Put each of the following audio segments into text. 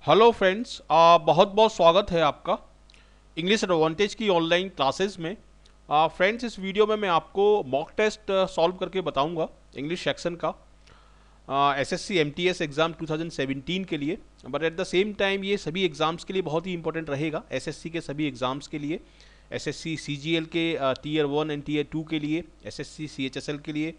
Hello friends, बहुत बहुत स्वागत है आपका इंग्लिश एडवांटेज की ऑनलाइन क्लासेस में। फ्रेंड्स, इस वीडियो में मैं आपको मॉक टेस्ट सॉल्व करके बताऊंगा इंग्लिश सेक्शन का एसएससी एमटीएस एग्ज़ाम 2017 के लिए। But at the same time ये सभी एग्ज़ाम्स के लिए बहुत ही इंपॉर्टेंट रहेगा, एसएससी के सभी एग्ज़ाम्स के लिए, एसएससी सीजीएल के टीयर 1 एंड टीयर 2 के लिए, एसएससी सीएचएसएल के लिए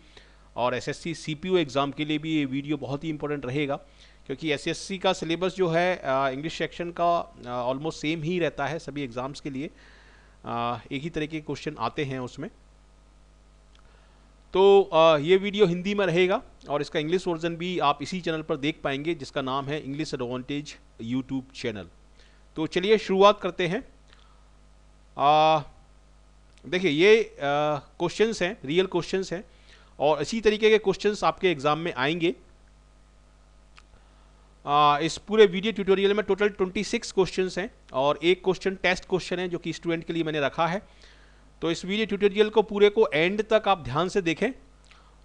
और एसएससी सीपीओ एग्ज़ाम के लिए भी ये वीडियो बहुत ही इंपॉर्टेंट रहेगा, क्योंकि एसएससी का सिलेबस जो है इंग्लिश सेक्शन का ऑलमोस्ट सेम ही रहता है सभी एग्ज़ाम्स के लिए। एक ही तरह के क्वेश्चन आते हैं उसमें। तो ये वीडियो हिंदी में रहेगा और इसका इंग्लिश वर्जन भी आप इसी चैनल पर देख पाएंगे, जिसका नाम है इंग्लिश एडवांटेज यूट्यूब चैनल। तो चलिए शुरुआत करते हैं। देखिए, ये क्वेश्चंस हैं, रियल क्वेश्चंस हैं और इसी तरीके के क्वेश्चंस आपके एग्जाम में आएंगे। इस पूरे वीडियो ट्यूटोरियल में टोटल 26 क्वेश्चंस हैं और एक क्वेश्चन टेस्ट क्वेश्चन है जो कि स्टूडेंट के लिए मैंने रखा है। तो इस वीडियो ट्यूटोरियल को पूरे को एंड तक आप ध्यान से देखें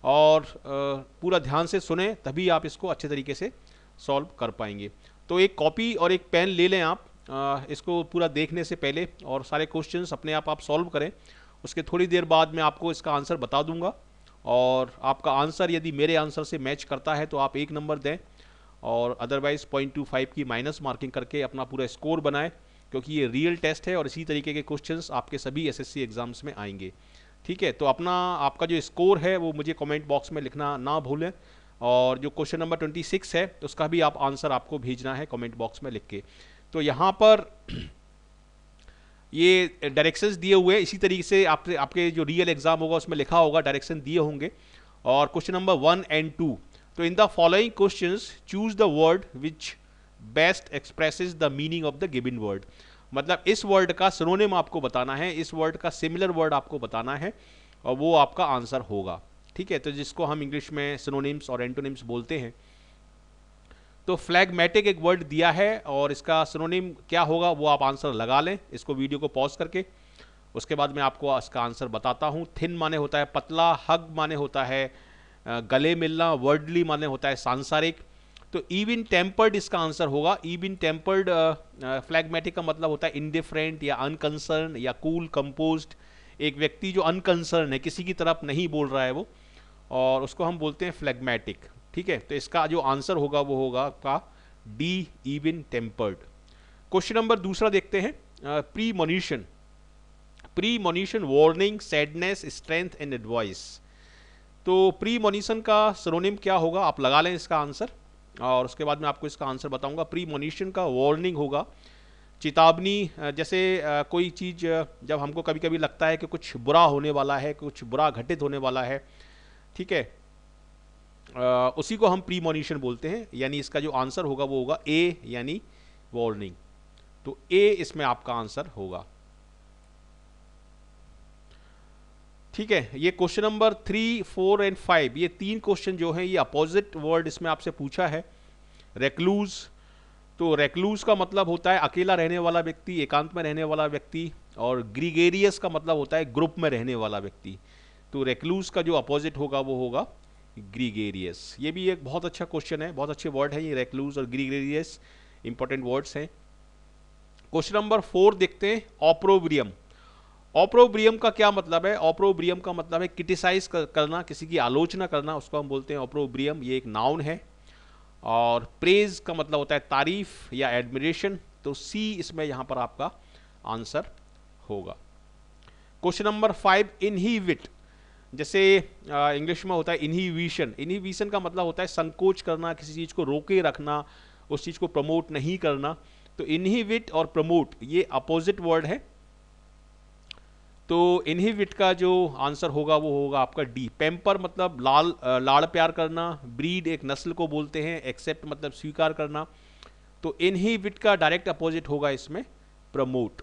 और पूरा ध्यान से सुने, तभी आप इसको अच्छे तरीके से सॉल्व कर पाएंगे। तो एक कॉपी और एक पेन ले लें आप, इसको पूरा देखने से पहले, और सारे क्वेश्चंस अपने आप सॉल्व करें। उसके थोड़ी देर बाद मैं आपको इसका आंसर बता दूंगा और आपका आंसर यदि मेरे आंसर से मैच करता है तो आप 1 नंबर दें और अदरवाइज 0.25 की माइनस मार्किंग करके अपना पूरा स्कोर बनाएं, क्योंकि ये रियल टेस्ट है और इसी तरीके के क्वेश्चंस आपके सभी एसएससी एग्जाम्स में आएंगे। ठीक है, तो आपका जो स्कोर है वो मुझे कमेंट बॉक्स में लिखना ना भूलें, और जो क्वेश्चन नंबर 26 है उसका भी आप आंसर आपको भेजना है कमेंट बॉक्स में लिख के। तो यहाँ पर ये डायरेक्शंस दिए हुए हैं, इसी तरीके से आपके जो रियल एग्जाम होगा उसमें लिखा होगा, डायरेक्शन दिए होंगे। और क्वेश्चन नंबर 1 एंड 2, तो in the following questions choose the word which best expresses the meaning of the given word. मतलब इस वर्ड का सिनोनिम आपको बताना है, इस वर्ड का सिमिलर वर्ड आपको बताना है और वो आपका आंसर होगा। ठीक है, तो जिसको हम इंग्लिश में सिनोनिम्स और एंटोनिम्स बोलते हैं। तो फ्लैगमेटिक एक वर्ड दिया है और इसका सिनोनिम क्या होगा वो आप आंसर लगा लें, इसको वीडियो को पॉज करके। उसके बाद मैं आपको इसका आंसर बताता हूँ। थिन माने होता है पतला, हग माने होता है गले मिलना, वर्डली माने होता है सांसारिक। तो इवन टेम्पर्ड इसका आंसर होगा। इवन टेम्पर्ड फ्लैगमेटिक का मतलब होता है इनडिफरेंट या अनकंसर्न या कूल कंपोज्ड। एक व्यक्ति जो अनकंसर्न है, किसी की तरफ नहीं बोल रहा है वो, और उसको हम बोलते हैं फ्लैगमेटिक। ठीक है, तो इसका जो आंसर होगा वो होगा आपका D, even tempered. Question number दूसरा देखते हैं। Premonition, premonition warning, sadness, strength and advice. तो प्रीमोनिशन का सिनोनिम क्या होगा आप लगा लें इसका आंसर, और उसके बाद मैं आपको इसका आंसर बताऊंगा। प्रीमोनिशन का वार्निंग होगा चेतावनी। जैसे कोई चीज़ जब हमको कभी कभी लगता है कि कुछ बुरा होने वाला है, कुछ बुरा घटित होने वाला है, ठीक है, उसी को हम प्रीमोनिशन बोलते हैं। यानी इसका जो आंसर होगा वो होगा ए, यानी वार्निंग। तो ए इसमें आपका आंसर होगा। ठीक है, ये क्वेश्चन नंबर 3, 4 एंड 5, ये 3 क्वेश्चन जो हैं ये अपोजिट वर्ड इसमें आपसे पूछा है। रेक्लूज, तो रेक्लूज का मतलब होता है अकेला रहने वाला व्यक्ति, एकांत में रहने वाला व्यक्ति, और ग्रीगेरियस का मतलब होता है ग्रुप में रहने वाला व्यक्ति। तो रेक्लूज का जो अपोजिट होगा वो होगा ग्रीगेरियस। ये भी एक बहुत अच्छा क्वेश्चन है, बहुत अच्छे वर्ड है ये रेक्लूज और ग्रीगेरियस, इंपॉर्टेंट वर्ड्स हैं। क्वेश्चन नंबर 4 देखते हैं। ऑप्रोब्रियम, ऑप्रोब्रियम का क्या मतलब है? ऑप्रोब्रियम का मतलब है क्रिटिसाइज करना, किसी की आलोचना करना, उसको हम बोलते हैं ऑप्रोब्रियम। ये एक नाउन है। और प्रेज का मतलब होता है तारीफ या एडमिरेशन। तो सी इसमें यहां पर आपका आंसर होगा। क्वेश्चन नंबर 5, इनहिबिट, जैसे इंग्लिश में होता है इनहिबिशन। इनहिबिशन का मतलब होता है संकोच करना, किसी चीज को रोके रखना, उस चीज को प्रमोट नहीं करना। तो इनहिबिट और प्रमोट ये अपोजिट वर्ड है। तो इनहिबिट का जो आंसर होगा वो होगा आपका डी। पैम्पर मतलब लाड़ प्यार करना। ब्रीड एक नस्ल को बोलते हैं। एक्सेप्ट मतलब स्वीकार करना। तो इनहिबिट का डायरेक्ट अपोजिट होगा इसमें प्रमोट।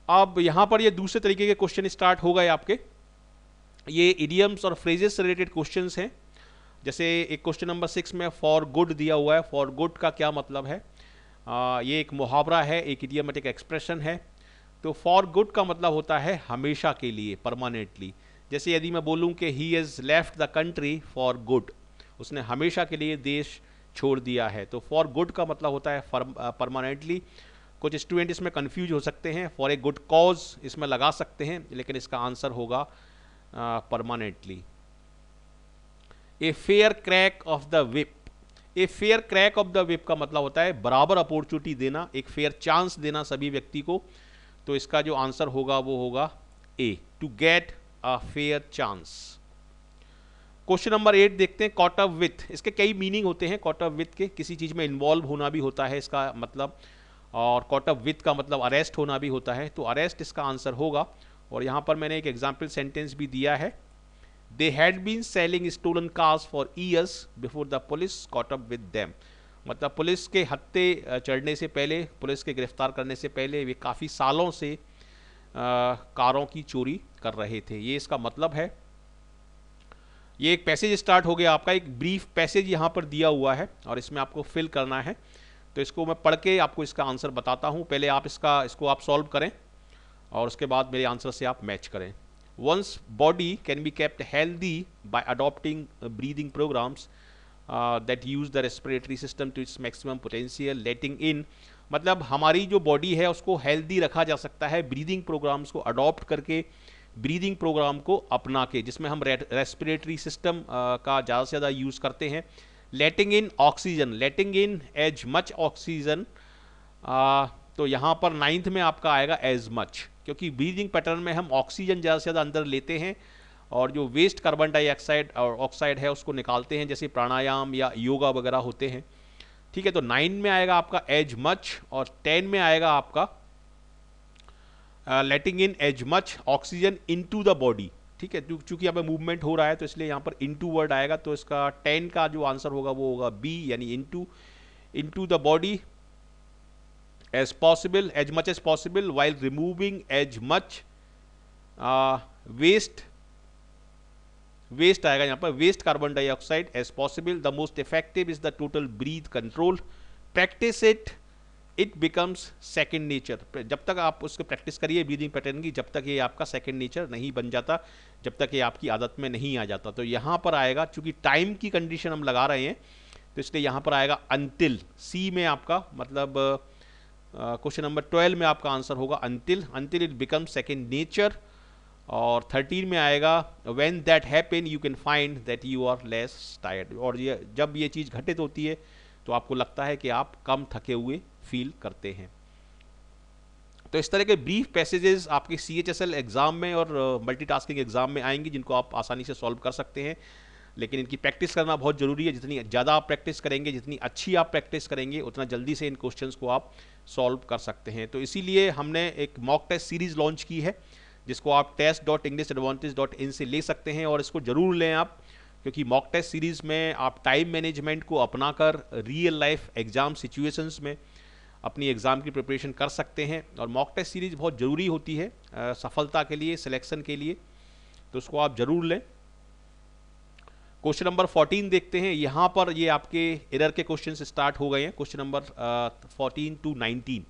अब यहां पर ये दूसरे तरीके के क्वेश्चन स्टार्ट हो गए आपके। ये इडियम्स और फ्रेजेस से रिलेटेड क्वेश्चंस हैं। जैसे एक क्वेश्चन नंबर 6 में फॉर गुड दिया हुआ है। फॉर गुड का क्या मतलब है? ये एक मुहावरा है, एक इडियमेटिक एक्सप्रेशन है। तो फॉर गुड का मतलब होता है हमेशा के लिए, परमानेंटली। जैसे यदि मैं बोलूं कि he has left the country for good, उसने हमेशा के लिए देश छोड़ दिया है। तो फॉर गुड का मतलब होता है परमानेंटली। कुछ स्टूडेंट इसमें कंफ्यूज हो सकते हैं, फॉर ए गुड कॉज इसमें लगा सकते हैं, लेकिन इसका आंसर होगा permanently. A fair crack of the whip, a fair crack of the whip का मतलब होता है बराबर अपॉर्चुनिटी देना, एक फेयर चांस देना सभी व्यक्ति को। तो इसका जो आंसर होगा वो होगा A, to get a fair chance. Question number 8 देखते हैं, कॉट अप विथ। इसके कई मीनिंग होते हैं। कॉट अप विथ के किसी चीज में इन्वॉल्व होना भी होता है इसका मतलब, और कॉट अप विथ का मतलब अरेस्ट होना भी होता है। तो अरेस्ट इसका आंसर होगा। और यहां पर मैंने एक एग्जाम्पल सेंटेंस भी दिया है, they had been selling stolen cars for years before the police caught up with them. मतलब पुलिस के हत्थे चढ़ने से पहले, पुलिस के गिरफ्तार करने से पहले वे काफ़ी सालों से कारों की चोरी कर रहे थे। ये इसका मतलब है। ये एक पैसेज स्टार्ट हो गया आपका, एक ब्रीफ पैसेज यहाँ पर दिया हुआ है और इसमें आपको फिल करना है। तो इसको मैं पढ़ के आपको इसका आंसर बताता हूँ। पहले आप इसको आप सॉल्व करें और उसके बाद मेरे आंसर से आप मैच करें। One's body can be kept healthy by adopting breathing programs that use the respiratory system to its maximum potential. Letting in मतलब हमारी जो बॉडी है उसको हेल्दी रखा जा सकता है ब्रीदिंग प्रोग्राम्स को अडॉप्ट करके, ब्रीदिंग प्रोग्राम को अपना के, जिसमें हम रेस्पिरेटरी सिस्टम का ज़्यादा से ज़्यादा यूज़ करते हैं। लेटिंग इन oxygen, letting in as much oxygen, तो यहाँ पर 9th में आपका आएगा एज मच, क्योंकि ब्रीदिंग पैटर्न में हम ऑक्सीजन ज़्यादा से ज़्यादा अंदर लेते हैं और जो वेस्ट कार्बन डाइऑक्साइड और ऑक्साइड है उसको निकालते हैं, जैसे प्राणायाम या योगा वगैरह होते हैं। ठीक है, तो 9 में आएगा आपका एज मच और 10 में आएगा आपका letting in as much oxygen into the body. ठीक है, चूंकि यहाँ पे मूवमेंट हो रहा है तो इसलिए यहाँ पर इनटू वर्ड आएगा। तो इसका 10 का जो आंसर होगा वो होगा बी, यानी into the body as possible, as much as possible, while removing as much waste आएगा यहाँ पर, waste carbon dioxide as possible. The most effective is the total breath control. Practice it, it becomes second nature. जब तक आप उसको practice करिए breathing pattern की, जब तक ये आपका सेकंड नेचर नहीं बन जाता, जब तक ये आपकी आदत में नहीं आ जाता। तो यहाँ पर आएगा, चूंकि टाइम की कंडीशन हम लगा रहे हैं तो इसलिए यहाँ पर आएगा अनटिल। सी में आपका मतलब क्वेश्चन नंबर 12 में आपका आंसर होगा until it become second nature. और 13 में आएगा when that happen you can find that you are less tired. और ये जब ये चीज़ घटित होती है तो आपको लगता है कि आप कम थके हुए फील करते हैं। तो इस तरह के ब्रीफ पैसेजेस आपके CHSL एग्जाम में और मल्टीटास्किंग एग्जाम में आएंगे, जिनको आप आसानी से सॉल्व कर सकते हैं। लेकिन इनकी प्रैक्टिस करना बहुत ज़रूरी है। जितनी ज़्यादा आप प्रैक्टिस करेंगे, जितनी अच्छी आप प्रैक्टिस करेंगे, उतना जल्दी से इन क्वेश्चंस को आप सॉल्व कर सकते हैं। तो इसीलिए हमने एक मॉक टेस्ट सीरीज़ लॉन्च की है, जिसको आप test.englishaadvantage.in से ले सकते हैं और इसको ज़रूर लें आप, क्योंकि मॉक टेस्ट सीरीज़ में आप टाइम मैनेजमेंट को अपनाकर रियल लाइफ एग्ज़ाम सिचुएशंस में अपनी एग्ज़ाम की प्रिपरेशन कर सकते हैं। और मॉक टेस्ट सीरीज़ बहुत ज़रूरी होती है सफलता के लिए, सिलेक्शन के लिए, तो उसको आप ज़रूर लें। क्वेश्चन नंबर 14 देखते हैं। यहाँ पर ये आपके एरर के क्वेश्चन स्टार्ट हो गए हैं, क्वेश्चन नंबर 14 to 19।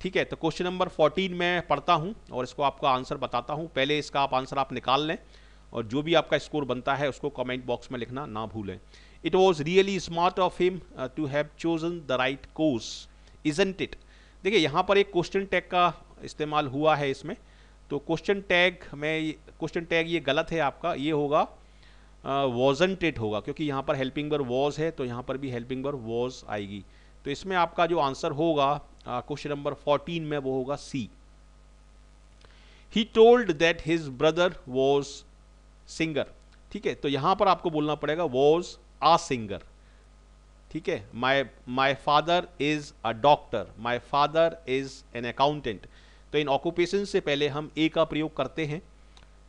ठीक है, तो क्वेश्चन नंबर 14 मैं पढ़ता हूँ और इसको आपका आंसर बताता हूँ। पहले इसका आप आंसर आप निकाल लें और जो भी आपका स्कोर बनता है उसको कमेंट बॉक्स में लिखना ना भूलें। It was really smart of him to have chosen the right course, isn't it. देखिए यहाँ पर एक क्वेश्चन टैग का इस्तेमाल हुआ है इसमें, तो क्वेश्चन टैग ये गलत है आपका, ये होगा वॉजंट इट होगा, क्योंकि यहाँ पर हेल्पिंग वर्ब वॉज है तो यहाँ पर भी हेल्पिंग वर्ब वॉज आएगी। तो इसमें आपका जो आंसर होगा क्वेश्चन नंबर 14 में वो होगा C. He told that his brother was singer. ठीक है, तो यहाँ पर आपको बोलना पड़ेगा वॉज आ सिंगर। ठीक है, my father is a doctor, my father is an accountant. तो इन ऑक्यूपेशन से पहले हम ए का प्रयोग करते हैं।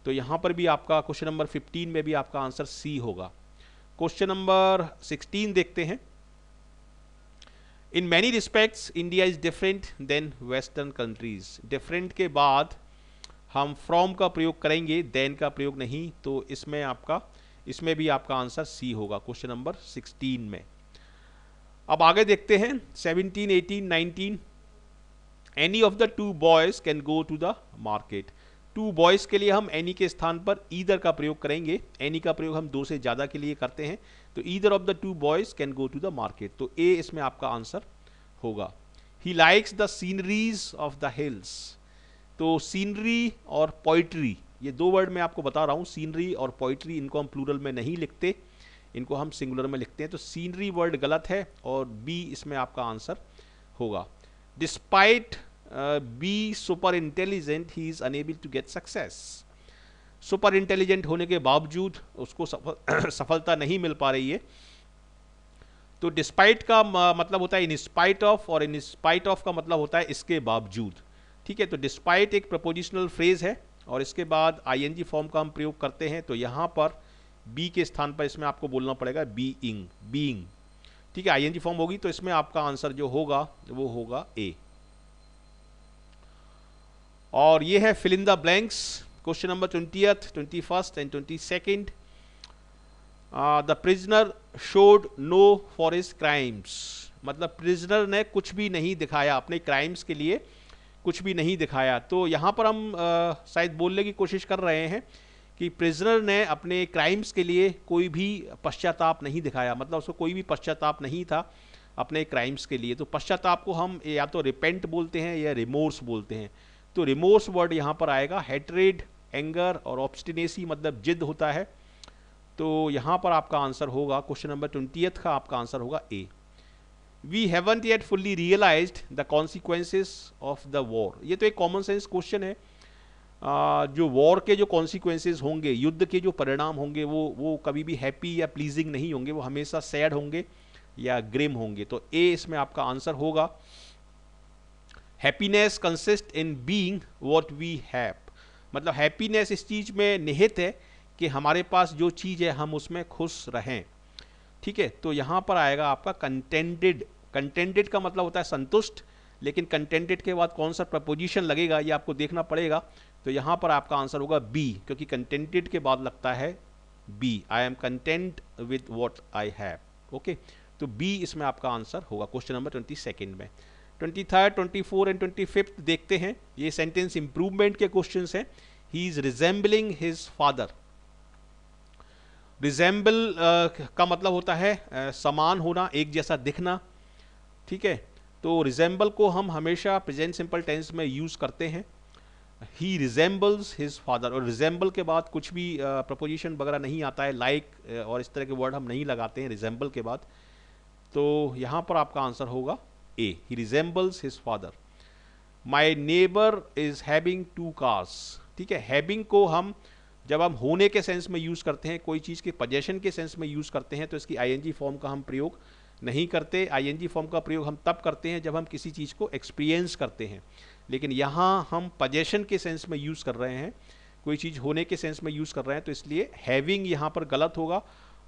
तो यहाँ पर भी आपका क्वेश्चन नंबर 15 में भी आपका आंसर सी होगा। क्वेश्चन नंबर 16 देखते हैं। In many respects India is different than western countries. Different के बाद हम फ्रॉम का प्रयोग करेंगे, देन का प्रयोग नहीं। तो इसमें भी आपका आंसर सी होगा क्वेश्चन नंबर 16 में। अब आगे देखते हैं 17, 18, 19। Any of the two boys can go to the market. Two boys के लिए हम एनी के स्थान पर ईदर का प्रयोग करेंगे। एनी का प्रयोग हम दो से ज़्यादा के लिए करते हैं। तो either of the two boys can go to the market, तो ए इसमें आपका आंसर होगा। He likes the sceneries of the hills, तो सीनरी और पोइट्री, ये दो वर्ड मैं आपको बता रहा हूँ, सीनरी और पोइट्री, इनको हम प्लूरल में नहीं लिखते, इनको हम सिंगुलर में लिखते हैं, तो सीनरी वर्ड गलत है और बी इसमें आपका आंसर होगा। Despite be super intelligent he is unable to get success, super intelligent होने के बावजूद उसको सफलता नहीं मिल पा रही है। तो डिस्पाइट का मतलब होता है इन स्पाइट ऑफ, और इन स्पाइट ऑफ का मतलब होता है इसके बावजूद। ठीक है, तो डिस्पाइट एक प्रपोजिशनल फ्रेज है और इसके बाद आईएनजी फॉर्म का हम प्रयोग करते हैं, तो यहाँ पर बी के स्थान पर इसमें आपको बोलना पड़ेगा बीइंग, बीइंग। ठीक है, आईएनजी फॉर्म होगी तो इसमें आपका आंसर जो होगा वो होगा ए। और ये है fill in the blanks, question number 20th, 21st and 22nd। The prisoner showed no for his crimes, मतलब प्रिजनर ने कुछ भी नहीं दिखाया, अपने क्राइम्स के लिए कुछ भी नहीं दिखाया। तो यहाँ पर हम शायद बोलने की कोशिश कर रहे हैं कि प्रिजनर ने अपने क्राइम्स के लिए कोई भी पश्चाताप नहीं दिखाया, मतलब उसको कोई भी पश्चाताप नहीं था अपने क्राइम्स के लिए। तो पश्चाताप को हम या तो रिपेंट बोलते हैं या रिमोर्स बोलते हैं, तो रिमोर्स वर्ड यहाँ पर आएगा। हेट्रेड, एंगर और ऑब्स्टिनेसी मतलब जिद होता है, तो यहाँ पर आपका आंसर होगा क्वेश्चन नंबर 20th का आपका आंसर होगा A. We haven't yet fully realised the consequences of the war, ये तो एक कॉमन सेंस क्वेश्चन है। जो वॉर के जो कॉन्सिक्वेंसेस होंगे, युद्ध के जो परिणाम होंगे, वो कभी भी हैप्पी या प्लीजिंग नहीं होंगे, वो हमेशा सैड होंगे या ग्रिम होंगे, तो ए इसमें आपका आंसर होगा। Happiness consist in being what we have, मतलब हैप्पीनेस इस चीज में निहित है कि हमारे पास जो चीज़ है हम उसमें खुश रहें। ठीक है, तो यहाँ पर आएगा आपका कंटेंटेड, कंटेंटेड का मतलब होता है संतुष्ट, लेकिन कंटेंटेड के बाद कौन सा प्रपोजिशन लगेगा ये आपको देखना पड़ेगा, तो यहाँ पर आपका आंसर होगा बी, क्योंकि कंटेंटेड के बाद लगता है B, I am content with what I have. Okay, तो बी इसमें आपका आंसर होगा क्वेश्चन नंबर 22nd में। 23rd, 24 एंड 25th देखते हैं, ये सेंटेंस इंप्रूवमेंट के क्वेश्चंस हैं। He is resembling his father, resemble का मतलब होता है समान होना, एक जैसा दिखना। ठीक है, तो रिजेंबल को हम हमेशा प्रेजेंट सिंपल टेंस में यूज करते हैं। ही रिजेंबल्स हिज फादर, और रिजेंबल के बाद कुछ भी प्रपोजिशन वगैरह नहीं आता है, लाइक और इस तरह के वर्ड हम नहीं लगाते हैं रिजेंबल के बाद, तो यहाँ पर आपका आंसर होगा A, he resembles his father. My neighbour is having 2 cars, ठीक है, हैविंग को हम जब हम होने के सेंस में यूज करते हैं, कोई चीज़ के पोजेशन के सेंस में यूज करते हैं, तो इसकी आईएनजी फॉर्म का हम प्रयोग नहीं करते। आईएनजी फॉर्म का प्रयोग हम तब करते हैं जब हम किसी चीज़ को एक्सपीरियंस करते हैं, लेकिन यहाँ हम पोजेशन के सेंस में यूज कर रहे हैं, कोई चीज़ होने के सेंस में यूज कर रहे हैं, तो इसलिए हैविंग यहाँ पर गलत होगा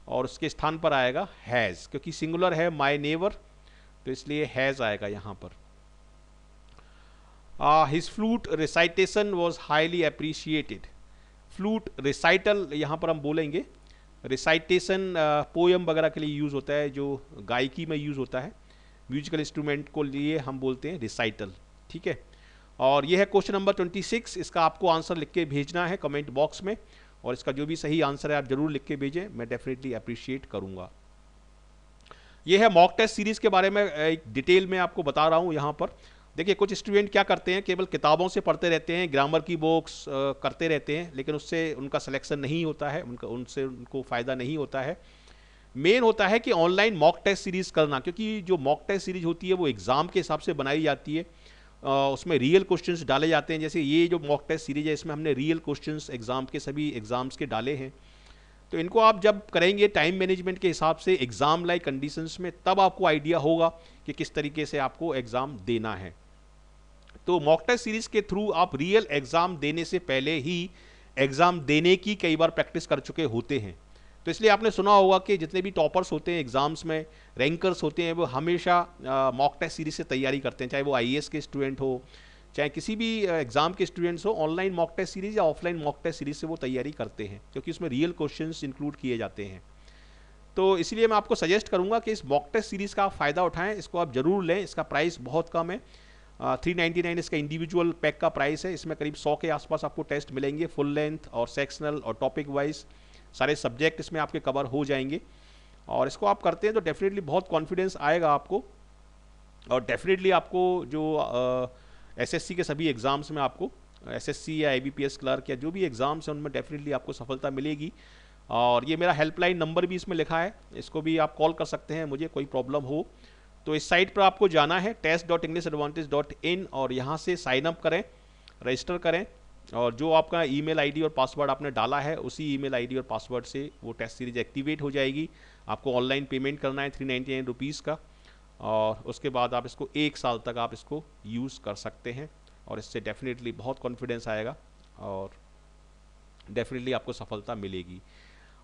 और उसके स्थान पर आएगा हैज़, क्योंकि सिंगुलर है माई नेबर, तो इसलिए हैज़ आएगा यहाँ पर। His flute recitation was highly appreciated, flute recital यहाँ पर हम बोलेंगे, रिसाइटेशन पोयम वगैरह के लिए यूज़ होता है, जो गायकी में यूज़ होता है, म्यूजिकल इंस्ट्रूमेंट को लिए हम बोलते हैं रिसाइटल। ठीक है, और यह है क्वेश्चन नंबर 26, इसका आपको आंसर लिख के भेजना है कमेंट बॉक्स में, और इसका जो भी सही आंसर है आप जरूर लिख के भेजें, मैं डेफिनेटली अप्रिशिएट करूँगा। यह है मॉक टेस्ट सीरीज़ के बारे में एक डिटेल में आपको बता रहा हूँ यहाँ पर। देखिए, कुछ स्टूडेंट क्या करते हैं, केवल किताबों से पढ़ते रहते हैं, ग्रामर की बुक्स करते रहते हैं, लेकिन उससे उनका सिलेक्शन नहीं होता है, उनसे उनको फ़ायदा नहीं होता है। मेन होता है कि ऑनलाइन मॉक टेस्ट सीरीज़ करना, क्योंकि जो मॉक टेस्ट सीरीज होती है वो एग्ज़ाम के हिसाब से बनाई जाती है, उसमें रियल क्वेश्चंस डाले जाते हैं। जैसे ये जो मॉक टेस्ट सीरीज है, इसमें हमने रियल क्वेश्चंस एग्ज़ाम के, सभी एग्ज़ाम्स के डाले हैं। तो इनको आप जब करेंगे टाइम मैनेजमेंट के हिसाब से एग्ज़ाम लाइक कंडीशंस में, तब आपको आइडिया होगा कि किस तरीके से आपको एग्ज़ाम देना है। तो मॉक टेस्ट सीरीज के थ्रू आप रियल एग्जाम देने से पहले ही एग्जाम देने की कई बार प्रैक्टिस कर चुके होते हैं। तो इसलिए आपने सुना होगा कि जितने भी टॉपर्स होते हैं एग्जाम्स में, रैंकर्स होते हैं, वो हमेशा मॉक टेस्ट सीरीज से तैयारी करते हैं, चाहे वो आईएएस के स्टूडेंट हो, चाहे किसी भी एग्जाम के स्टूडेंट्स हो। ऑनलाइन मॉक टेस्ट सीरीज या ऑफलाइन मॉक टेस्ट सीरीज से वो तैयारी करते हैं, क्योंकि उसमें रियल क्वेश्चंस इंक्लूड किए जाते हैं। तो इसलिए मैं आपको सजेस्ट करूंगा कि इस मॉक टेस्ट सीरीज का आप फ़ायदा उठाएं, इसको आप जरूर लें। इसका प्राइस बहुत कम है, 399 इसका इंडिविजुअल पैक का प्राइस है। इसमें करीब 100 के आसपास आपको टेस्ट मिलेंगे, फुल लेंथ और सेक्शनल और टॉपिक वाइज सारे सब्जेक्ट इसमें आपके कवर हो जाएंगे। और इसको आप करते हैं तो डेफिनेटली बहुत कॉन्फिडेंस आएगा आपको, और डेफिनेटली आपको जो एसएससी के सभी एग्ज़ाम्स में आपको एसएससी या आईबीपीएस क्लर्क या जो भी एग्ज़ाम्स हैं उनमें डेफिनेटली आपको सफलता मिलेगी। और ये मेरा हेल्पलाइन नंबर भी इसमें लिखा है, इसको भी आप कॉल कर सकते हैं मुझे कोई प्रॉब्लम हो तो। इस साइट पर आपको जाना है test.englishadvantage.in और यहाँ से साइन अप करें, रजिस्टर करें, और जो आपका ईमेल आईडी और पासवर्ड आपने डाला है उसी ईमेल आईडी और पासवर्ड से वो टेस्ट सीरीज एक्टिवेट हो जाएगी। आपको ऑनलाइन पेमेंट करना है 399 रुपीज़ का, और उसके बाद आप इसको 1 साल तक आप इसको यूज़ कर सकते हैं, और इससे डेफिनेटली बहुत कॉन्फिडेंस आएगा और डेफिनेटली आपको सफलता मिलेगी।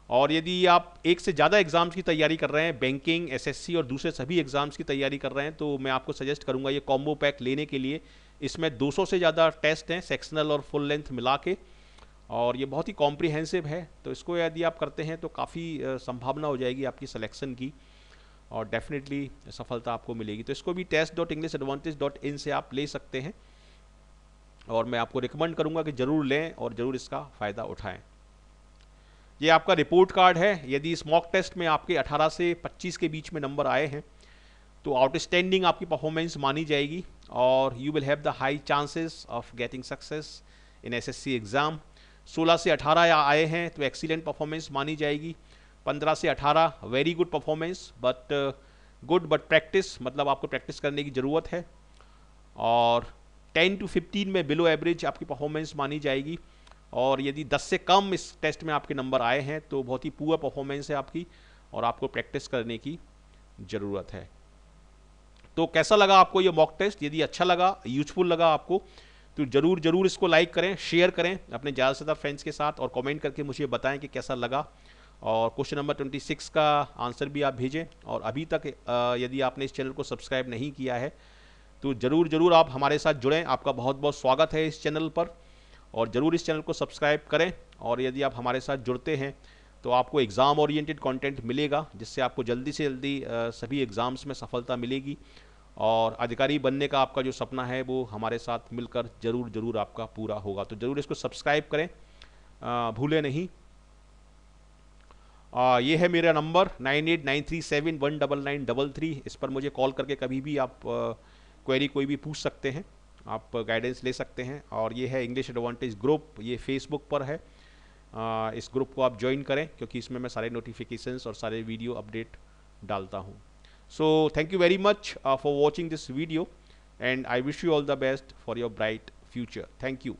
और यदि आप एक से ज़्यादा एग्ज़ाम्स की तैयारी कर रहे हैं, बैंकिंग, एसएससी और दूसरे सभी एग्ज़ाम्स की तैयारी कर रहे हैं, तो मैं आपको सजेस्ट करूंगा ये कॉम्बो पैक लेने के लिए। इसमें 200 से ज़्यादा टेस्ट हैं सेक्शनल और फुल लेंथ मिला के, और ये बहुत ही कॉम्प्रिहेंसिव है। तो इसको यदि आप करते हैं तो काफ़ी संभावना हो जाएगी आपकी सिलेक्शन की, और डेफिनेटली सफलता आपको मिलेगी। तो इसको भी test.englishadvantage.in से आप ले सकते हैं, और मैं आपको रिकमेंड करूंगा कि ज़रूर लें और ज़रूर इसका फ़ायदा उठाएं। ये आपका रिपोर्ट कार्ड है। यदि इस मॉक टेस्ट में आपके 18 से 25 के बीच में नंबर आए हैं तो आउटस्टैंडिंग आपकी परफॉर्मेंस मानी जाएगी, और you will have the high chances of getting success in SSC exam. 16 से 18 आए हैं तो एक्सीलेंट परफॉर्मेंस मानी जाएगी। 15 से 18 very good performance, good but practice, मतलब आपको प्रैक्टिस करने की ज़रूरत है। और 10 to 15 में बिलो एवरेज आपकी परफॉर्मेंस मानी जाएगी। और यदि 10 से कम इस टेस्ट में आपके नंबर आए हैं तो बहुत ही पुअर परफॉर्मेंस है आपकी, और आपको प्रैक्टिस करने की ज़रूरत है। तो कैसा लगा आपको ये मॉक टेस्ट? यदि अच्छा लगा, यूजफुल लगा आपको, तो ज़रूर इसको लाइक करें, शेयर करें अपने ज़्यादा से ज़्यादा फ्रेंड्स के साथ, और कमेंट करके मुझे बताएं कि कैसा लगा। और क्वेश्चन नंबर 26 का आंसर भी आप भेजें। और अभी तक यदि आपने इस चैनल को सब्सक्राइब नहीं किया है तो ज़रूर आप हमारे साथ जुड़ें। आपका बहुत बहुत स्वागत है इस चैनल पर, और ज़रूर इस चैनल को सब्सक्राइब करें। और यदि आप हमारे साथ जुड़ते हैं तो आपको एग्ज़ाम ओरिएंटेड कंटेंट मिलेगा, जिससे आपको जल्दी से जल्दी सभी एग्ज़ाम्स में सफलता मिलेगी, और अधिकारी बनने का आपका जो सपना है वो हमारे साथ मिलकर ज़रूर आपका पूरा होगा। तो ज़रूर इसको सब्सक्राइब करें, भूलें नहीं। ये है मेरा नंबर 9893719933। इस पर मुझे कॉल करके कभी भी आप क्वेरी कोई भी पूछ सकते हैं, आप गाइडेंस ले सकते हैं। और ये है इंग्लिश एडवांटेज ग्रुप, ये फेसबुक पर है। इस ग्रुप को आप ज्वाइन करें, क्योंकि इसमें मैं सारे नोटिफिकेशंस और सारे वीडियो अपडेट डालता हूँ। So thank you very much for watching this video, and I wish you all the best for your bright future. Thank you.